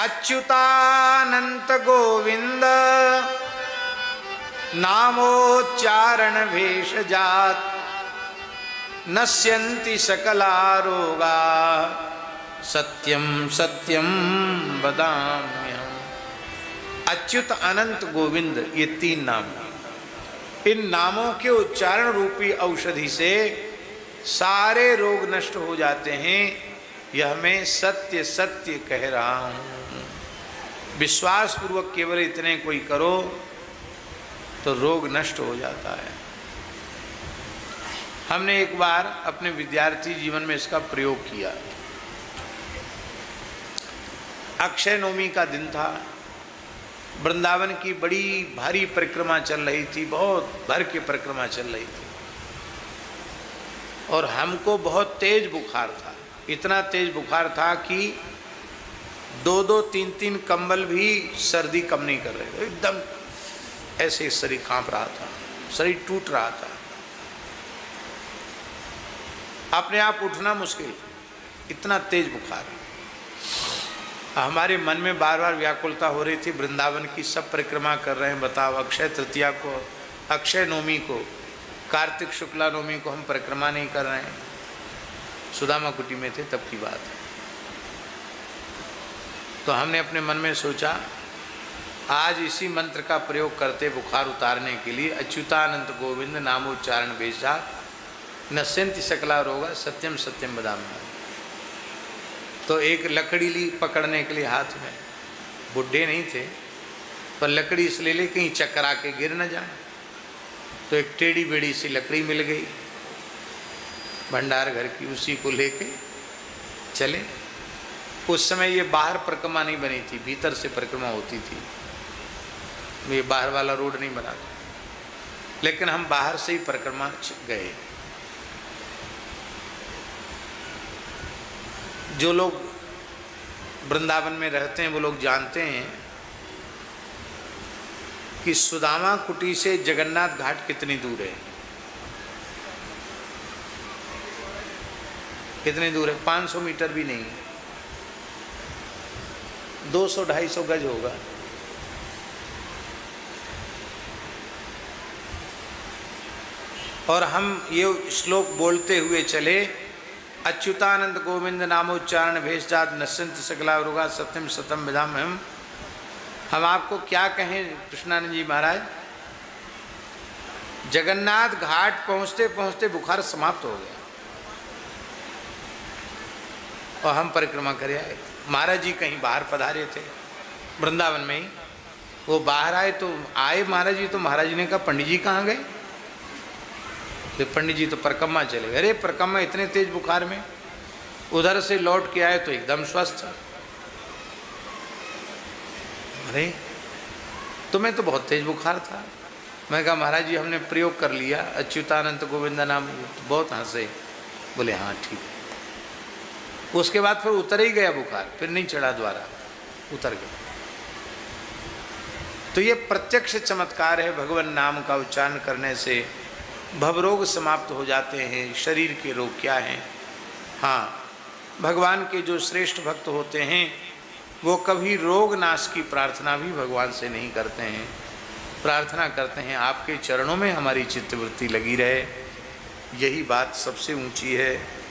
अच्युतानंत गोविंद नामोच्चारण भेषजात नश्यन्ति सकला रोगा सत्यम सत्यम वदाम्यहम्। अच्युत अनंत गोविंद ये 3 नाम, इन नामों के उच्चारण रूपी औषधि से सारे रोग नष्ट हो जाते हैं। यह मैं सत्य सत्य कह रहा हूं। विश्वास पूर्वक केवल इतने कोई करो तो रोग नष्ट हो जाता है। हमने एक बार अपने विद्यार्थी जीवन में इसका प्रयोग किया। अक्षय नवमी का दिन था, वृंदावन की बड़ी भारी परिक्रमा चल रही थी, बहुत भर के परिक्रमा चल रही थी और हमको बहुत तेज बुखार था। इतना तेज बुखार था कि 2-2, 3-3 कंबल भी सर्दी कम नहीं कर रहे थे। एकदम ऐसे शरीर कांप रहा था, शरीर टूट रहा था, अपने आप उठना मुश्किल, इतना तेज बुखार। हमारे मन में बार बार व्याकुलता हो रही थी, वृंदावन की सब परिक्रमा कर रहे हैं, बताओ अक्षय तृतीया को, अक्षय नवमी को, कार्तिक शुक्ला नवमी को हम परिक्रमा नहीं कर रहे हैं। सुदामा कुटी में थे तब की बात है। तो हमने अपने मन में सोचा आज इसी मंत्र का प्रयोग करते बुखार उतारने के लिए, अच्युतानंत गोविंद नामोच्चारण भेषजात नश्यन्ति सकला रोगा सत्यम सत्यम वदाम्यहम्। तो एक लकड़ी ली पकड़ने के लिए हाथ में, बुढ़े नहीं थे पर लकड़ी इसलिए ले कहीं चकरा के गिर न जाए। तो एक टेढ़ी बेड़ी सी लकड़ी मिल गई भंडार घर की, उसी को लेके चले। उस समय ये बाहर परिक्रमा नहीं बनी थी, भीतर से परिक्रमा होती थी, ये बाहर वाला रोड नहीं बना था, लेकिन हम बाहर से ही परिक्रमा गए। जो लोग वृंदावन में रहते हैं वो लोग जानते हैं कि सुदामा कुटी से जगन्नाथ घाट कितनी दूर है। कितनी दूर है? 500 मीटर भी नहीं, 200-250 गज होगा। और हम ये श्लोक बोलते हुए चले, अच्युतानंद गोविंद नामोच्चारण भेषजात नश्यन्ति सकला रोगा सत्यम सत्यम वदाम्यहम्। हम आपको क्या कहें कृष्णानंद जी महाराज, जगन्नाथ घाट पहुँचते पहुँचते बुखार समाप्त हो गया और हम परिक्रमा कर आए। महाराज जी कहीं बाहर पधारे थे वृंदावन में ही, वो बाहर आए तो आए महाराज जी, तो महाराज जी ने कहा पंडित जी कहाँ गए? तो पंडित जी तो परिक्रमा चले गए। अरे परिक्रमा इतने तेज बुखार में, उधर से लौट के आए तो एकदम स्वस्थ। अरे तुम्हें तो बहुत तेज बुखार था। मैं कहा महाराज जी हमने प्रयोग कर लिया अच्युतानंत गोविंद नाम। तो बहुत हंसे, बोले हाँ ठीक है। उसके बाद फिर उतर ही गया बुखार, फिर नहीं चढ़ा, दोबारा उतर गया। तो ये प्रत्यक्ष चमत्कार है, भगवान नाम का उच्चारण करने से भवरोग समाप्त हो जाते हैं। शरीर के रोग क्या हैं? हाँ, भगवान के जो श्रेष्ठ भक्त होते हैं वो कभी रोग नाश की प्रार्थना भी भगवान से नहीं करते हैं। प्रार्थना करते हैं आपके चरणों में हमारी चित्तवृत्ति लगी रहे, यही बात सबसे ऊंची है।